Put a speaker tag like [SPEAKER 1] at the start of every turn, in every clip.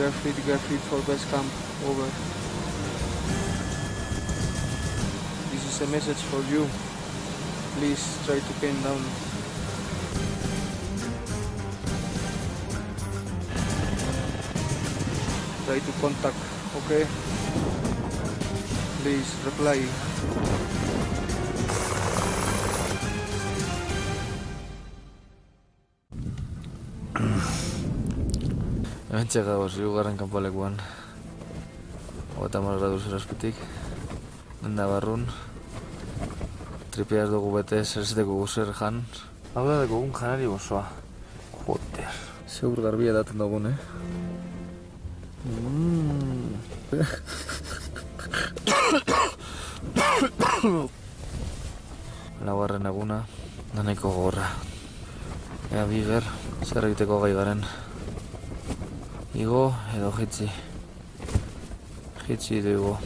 [SPEAKER 1] get fit for base camp, over. This is a message for you. Please try to calm down. Try to contact, okay? Please reply.
[SPEAKER 2] Hementxe gagoz, hirugarren kanpolekuan. 30 gradu zelazpitik. Denda barrun. Tripea ez dugu bete, zer guzer jan. Hau da dugun janari gozoa. Joder. Segur garbia daten dugun, Laugarren eguna, da nahiko gogorra. Ea biger, zer egiteko gai garen. Igo edo jitsi. Jitsi edo igo.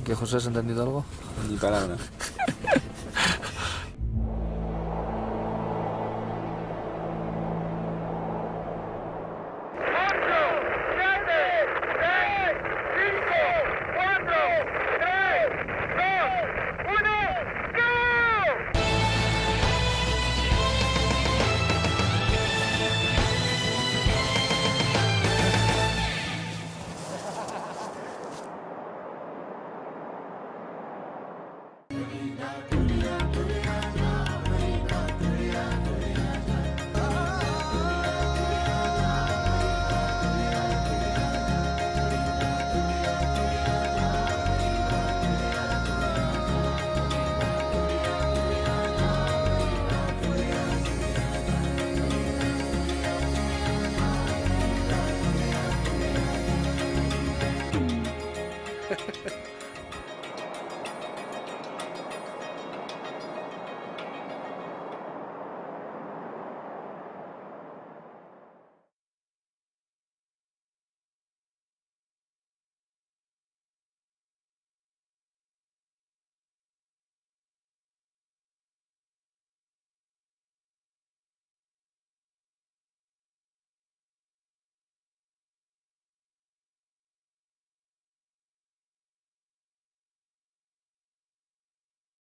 [SPEAKER 2] ¿Qué, José, has entendido algo?
[SPEAKER 3] Ni palabra.